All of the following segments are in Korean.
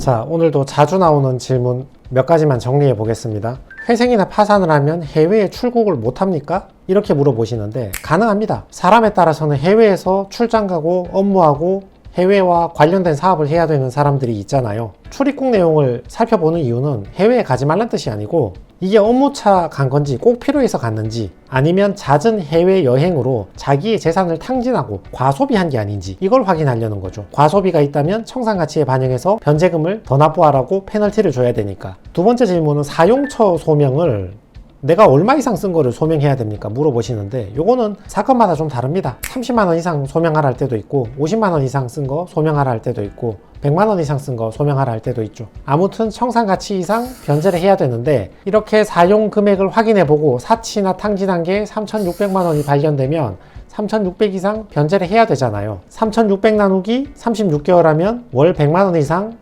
자, 오늘도 자주 나오는 질문 몇 가지만 정리해 보겠습니다. 회생이나 파산을 하면 해외에 출국을 못합니까? 이렇게 물어보시는데 가능합니다. 사람에 따라서는 해외에서 출장 가고 업무하고 해외와 관련된 사업을 해야 되는 사람들이 있잖아요. 출입국 내용을 살펴보는 이유는 해외에 가지 말란 뜻이 아니고 이게 업무차 간 건지 꼭 필요해서 갔는지 아니면 잦은 해외 여행으로 자기의 재산을 탕진하고 과소비한 게 아닌지 이걸 확인하려는 거죠. 과소비가 있다면 청산가치에 반영해서 변제금을 더 납부하라고 페널티를 줘야 되니까. 두 번째 질문은 사용처 소명을 내가 얼마 이상 쓴 거를 소명해야 됩니까? 물어보시는데 요거는 사건마다 좀 다릅니다. 30만 원 이상 소명하라 할 때도 있고 50만 원 이상 쓴 거 소명하라 할 때도 있고 100만 원 이상 쓴 거 소명하라 할 때도 있죠. 아무튼 청산가치 이상 변제를 해야 되는데 이렇게 사용 금액을 확인해 보고 사치나 탕진한 게 3,600만 원이 발견되면 3,600 이상 변제를 해야 되잖아요. 3,600 나누기 36개월 하면 월 100만 원 이상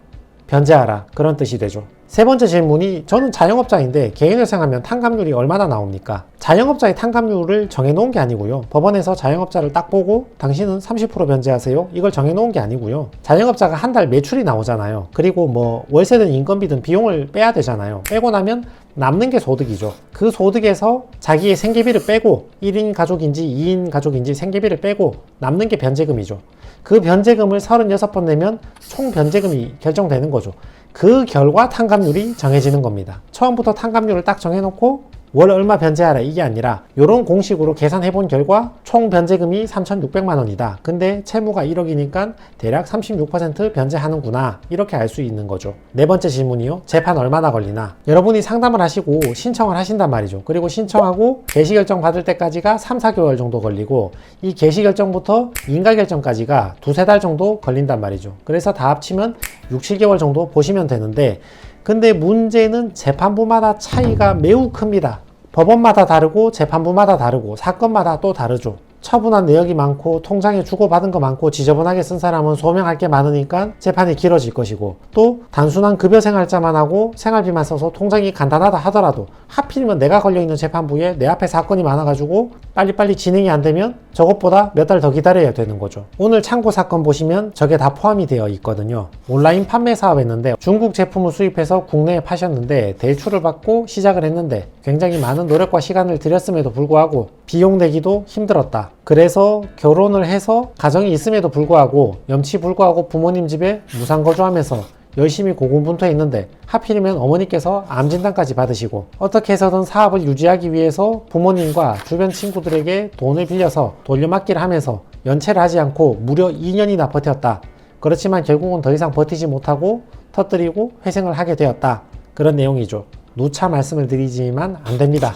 변제하라, 그런 뜻이 되죠. 세 번째 질문이 저는 자영업자인데 개인회생하면 탕감률이 얼마나 나옵니까? 자영업자의 탕감률을 정해놓은 게 아니고요. 법원에서 자영업자를 딱 보고 당신은 30% 변제하세요, 이걸 정해놓은 게 아니고요. 자영업자가 한 달 매출이 나오잖아요. 그리고 뭐 월세든 인건비든 비용을 빼야 되잖아요. 빼고 나면 남는 게 소득이죠. 그 소득에서 자기의 생계비를 빼고 1인 가족인지 2인 가족인지 생계비를 빼고 남는 게 변제금이죠. 그 변제금을 36번 내면 총 변제금이 결정되는 거죠. 그 결과 탕감률이 정해지는 겁니다. 처음부터 탕감률을 딱 정해놓고 월 얼마 변제하라 이게 아니라 이런 공식으로 계산해 본 결과 총 변제금이 3,600만 원이다. 근데 채무가 1억이니까 대략 36% 변제하는구나, 이렇게 알 수 있는 거죠. 네 번째 질문이요. 재판 얼마나 걸리나? 여러분이 상담을 하시고 신청을 하신단 말이죠. 그리고 신청하고 개시결정 받을 때까지가 3, 4개월 정도 걸리고 이 개시결정부터 인가결정까지가 2, 3달 정도 걸린단 말이죠. 그래서 다 합치면 6, 7개월 정도 보시면 되는데 근데 문제는 재판부마다 차이가 매우 큽니다. 법원마다 다르고 재판부마다 다르고 사건마다 또 다르죠. 처분한 내역이 많고 통장에 주고받은 거 많고 지저분하게 쓴 사람은 소명할 게 많으니까 재판이 길어질 것이고, 또 단순한 급여 생활자만 하고 생활비만 써서 통장이 간단하다 하더라도 하필이면 내가 걸려있는 재판부에 내 앞에 사건이 많아가지고 빨리빨리 진행이 안 되면 저것보다 몇 달 더 기다려야 되는 거죠. 오늘 참고 사건 보시면 저게 다 포함이 되어 있거든요. 온라인 판매 사업했는데 중국 제품을 수입해서 국내에 파셨는데 대출을 받고 시작을 했는데 굉장히 많은 노력과 시간을 들였음에도 불구하고 비용 내기도 힘들었다. 그래서 결혼을 해서 가정이 있음에도 불구하고 염치불구하고 부모님 집에 무상거주하면서 열심히 고군분투했는데 하필이면 어머니께서 암진단까지 받으시고 어떻게 해서든 사업을 유지하기 위해서 부모님과 주변 친구들에게 돈을 빌려서 돌려막기를 하면서 연체를 하지 않고 무려 2년이나 버텼다. 그렇지만 결국은 더 이상 버티지 못하고 터뜨리고 회생을 하게 되었다. 그런 내용이죠. 누차 말씀을 드리지만 안 됩니다.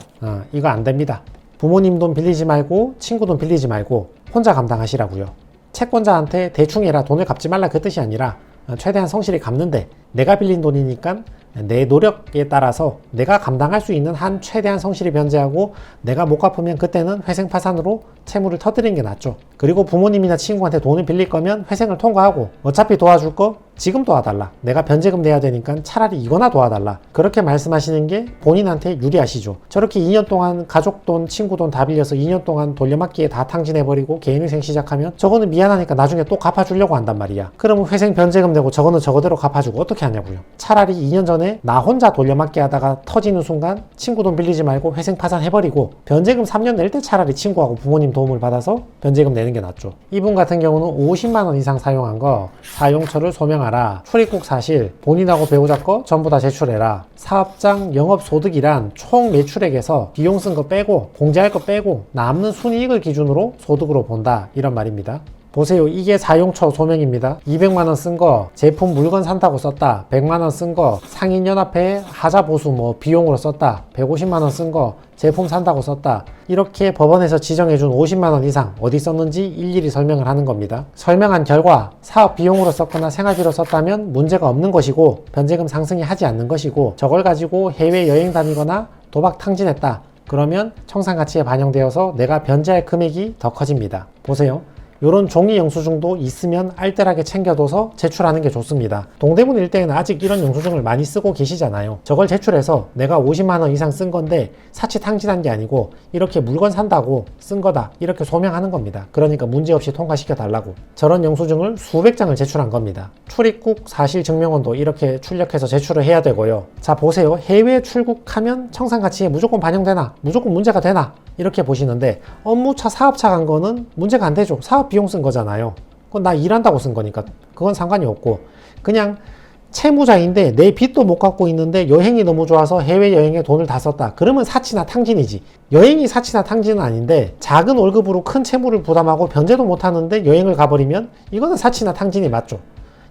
이거 안 됩니다. 부모님 돈 빌리지 말고 친구 돈 빌리지 말고 혼자 감당하시라고요. 채권자한테 대충 해라, 돈을 갚지 말라, 그 뜻이 아니라 최대한 성실히 갚는데 내가 빌린 돈이니까 내 노력에 따라서 내가 감당할 수 있는 한 최대한 성실히 변제하고 내가 못 갚으면 그때는 회생 파산으로 채무를 터뜨리는 게 낫죠. 그리고 부모님이나 친구한테 돈을 빌릴 거면 회생을 통과하고 어차피 도와줄 거 지금 도와달라, 내가 변제금 내야 되니까 차라리 이거나 도와달라, 그렇게 말씀하시는 게 본인한테 유리하시죠. 저렇게 2년 동안 가족 돈, 친구 돈 다 빌려서 2년 동안 돌려막기에 다 탕진해버리고 개인회생 시작하면 저거는 미안하니까 나중에 또 갚아주려고 한단 말이야. 그러면 회생 변제금 내고 저거는 저거대로 갚아주고 어떻게 하냐고요. 차라리 2년 전에 나 혼자 돌려막기 하다가 터지는 순간 친구 돈 빌리지 말고 회생 파산해버리고 변제금 3년 낼 때 차라리 친구하고 부모님 도움을 받아서 변제금 내는 게 낫죠. 이분 같은 경우는 50만 원 이상 사용한 거 사용처를 소명하라, 출입국 사실, 본인하고 배우자 거 전부 다 제출해라, 사업장 영업소득이란 총 매출액에서 비용 쓴 거 빼고 공제할 거 빼고 남는 순이익을 기준으로 소득으로 본다, 이런 말입니다. 보세요. 이게 사용처 소명입니다. 200만원 쓴 거 제품 물건 산다고 썼다. 100만원 쓴 거 상인연합회 하자보수 뭐 비용으로 썼다. 150만원 쓴 거 제품 산다고 썼다. 이렇게 법원에서 지정해준 50만원 이상 어디 썼는지 일일이 설명을 하는 겁니다. 설명한 결과 사업 비용으로 썼거나 생활비로 썼다면 문제가 없는 것이고 변제금 상승이 하지 않는 것이고, 저걸 가지고 해외여행 다니거나 도박 탕진했다. 그러면 청산가치에 반영되어서 내가 변제할 금액이 더 커집니다. 보세요. 이런 종이 영수증도 있으면 알뜰하게 챙겨둬서 제출하는 게 좋습니다. 동대문 일대에는 아직 이런 영수증을 많이 쓰고 계시잖아요. 저걸 제출해서 내가 50만원 이상 쓴 건데 사치탕진한 게 아니고 이렇게 물건 산다고 쓴 거다 이렇게 소명하는 겁니다. 그러니까 문제없이 통과시켜 달라고. 저런 영수증을 수백 장을 제출한 겁니다. 출입국 사실증명원도 이렇게 출력해서 제출을 해야 되고요. 자 보세요. 해외 출국하면 청산가치에 무조건 반영되나? 무조건 문제가 되나? 이렇게 보시는데 업무차 사업차 간 거는 문제가 안 되죠. 사업 비용 쓴 거잖아요. 그건 나 일한다고 쓴 거니까 그건 상관이 없고, 그냥 채무자인데 내 빚도 못 갚고 있는데 여행이 너무 좋아서 해외여행에 돈을 다 썼다. 그러면 사치나 탕진이지. 여행이 사치나 탕진은 아닌데 작은 월급으로 큰 채무를 부담하고 변제도 못 하는데 여행을 가버리면 이거는 사치나 탕진이 맞죠.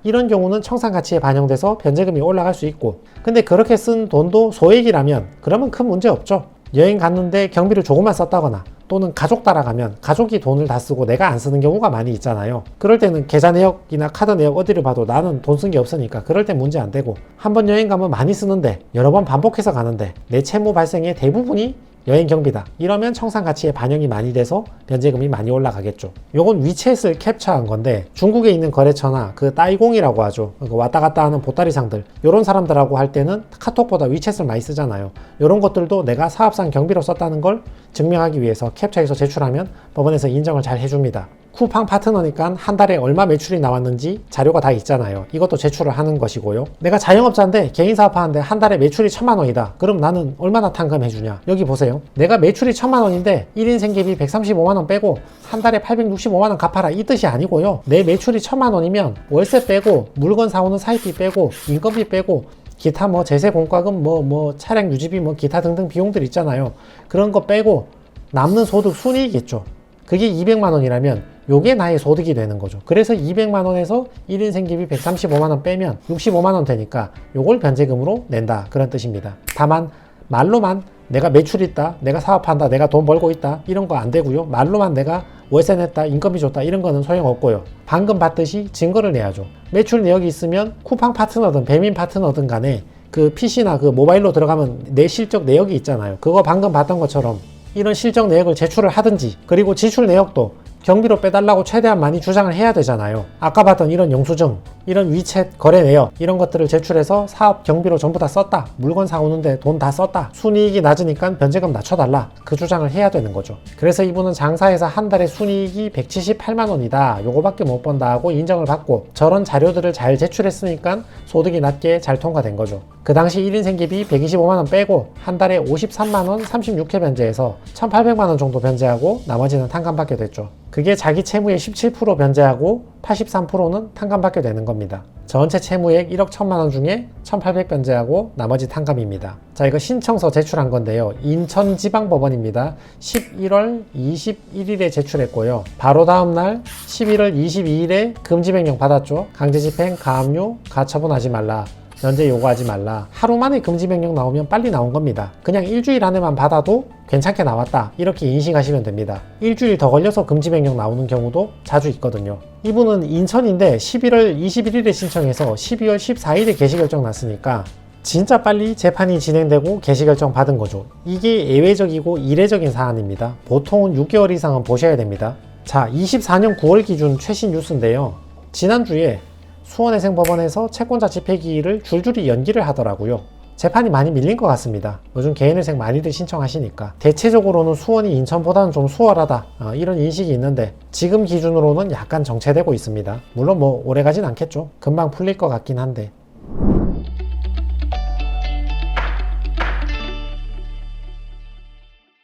이런 경우는 청산가치에 반영돼서 변제금이 올라갈 수 있고, 근데 그렇게 쓴 돈도 소액이라면 그러면 큰 문제 없죠. 여행 갔는데 경비를 조금만 썼다거나 또는 가족 따라가면 가족이 돈을 다 쓰고 내가 안 쓰는 경우가 많이 있잖아요. 그럴 때는 계좌 내역이나 카드 내역 어디를 봐도 나는 돈 쓴 게 없으니까 그럴 땐 문제 안 되고, 한 번 여행 가면 많이 쓰는데 여러 번 반복해서 가는데 내 채무 발생의 대부분이 여행 경비다. 이러면 청산가치에 반영이 많이 돼서 변제금이 많이 올라가겠죠. 요건 위챗을 캡처한 건데 중국에 있는 거래처나 그 따이공이라고 하죠. 왔다 갔다 하는 보따리상들, 요런 사람들하고 할 때는 카톡보다 위챗을 많이 쓰잖아요. 요런 것들도 내가 사업상 경비로 썼다는 걸 증명하기 위해서 캡처해서 제출하면 법원에서 인정을 잘 해줍니다. 쿠팡 파트너니까 한 달에 얼마 매출이 나왔는지 자료가 다 있잖아요. 이것도 제출을 하는 것이고요. 내가 자영업자인데 개인 사업하는데 한 달에 매출이 1000만 원이다. 그럼 나는 얼마나 탕감해 주냐? 여기 보세요. 내가 매출이 1000만 원인데 1인 생계비 135만 원 빼고 한 달에 865만 원 갚아라 이 뜻이 아니고요. 내 매출이 1000만 원이면 월세 빼고 물건 사오는 사입비 빼고 인건비 빼고 기타 뭐 제세 공과금 뭐 차량 유지비 뭐 기타 등등 비용들 있잖아요. 그런 거 빼고 남는 소득 순이익이겠죠. 그게 200만 원이라면 요게 나의 소득이 되는 거죠. 그래서 200만 원에서 1인 생계비 135만 원 빼면 65만 원 되니까 요걸 변제금으로 낸다, 그런 뜻입니다. 다만 말로만 내가 매출 있다, 내가 사업한다, 내가 돈 벌고 있다 이런 거 안 되고요. 말로만 내가 월세 냈다, 인건비 줬다 이런 거는 소용없고요. 방금 봤듯이 증거를 내야죠. 매출 내역이 있으면 쿠팡 파트너든 배민 파트너든 간에 그 PC나 그 모바일로 들어가면 내 실적 내역이 있잖아요. 그거 방금 봤던 것처럼 이런 실적 내역을 제출을 하든지, 그리고 지출 내역도 경비로 빼달라고 최대한 많이 주장을 해야 되잖아요. 아까 봤던 이런 영수증, 이런 위챗 거래 내역 이런 것들을 제출해서 사업 경비로 전부 다 썼다, 물건 사오는데 돈 다 썼다, 순이익이 낮으니까 변제금 낮춰달라, 그 주장을 해야 되는 거죠. 그래서 이분은 장사해서 한 달에 순이익이 178만 원이다, 요거밖에 못 번다 하고 인정을 받고 저런 자료들을 잘 제출했으니까 소득이 낮게 잘 통과된 거죠. 그 당시 1인 생계비 125만 원 빼고 한 달에 53만 원 36회 변제해서 1800만 원 정도 변제하고 나머지는 탕감받게 됐죠. 그게 자기 채무의 17% 변제하고 83%는 탕감받게 되는 겁니다. 전체 채무액 1억 1000만 원 중에 1800 변제하고 나머지 탕감입니다. 자, 이거 신청서 제출한 건데요. 인천지방법원입니다. 11월 21일에 제출했고요. 바로 다음날 11월 22일에 금지명령 받았죠. 강제집행, 가압류, 가처분하지 말라, 면제 요구하지 말라. 하루 만에 금지명령 나오면 빨리 나온 겁니다. 그냥 일주일 안에만 받아도 괜찮게 나왔다, 이렇게 인식하시면 됩니다. 일주일 더 걸려서 금지명령 나오는 경우도 자주 있거든요. 이분은 인천인데 11월 21일에 신청해서 12월 14일에 개시결정 났으니까 진짜 빨리 재판이 진행되고 개시결정 받은 거죠. 이게 예외적이고 이례적인 사안입니다. 보통은 6개월 이상은 보셔야 됩니다. 자, 24년 9월 기준 최신 뉴스인데요. 지난주에 수원해생법원에서 채권자 집행기일을 줄줄이 연기를 하더라고요. 재판이 많이 밀린 것 같습니다. 요즘 개인회생 많이들 신청하시니까. 대체적으로는 수원이 인천보다는 좀 수월하다, 이런 인식이 있는데 지금 기준으로는 약간 정체되고 있습니다. 물론 뭐 오래 가진 않겠죠. 금방 풀릴 것 같긴 한데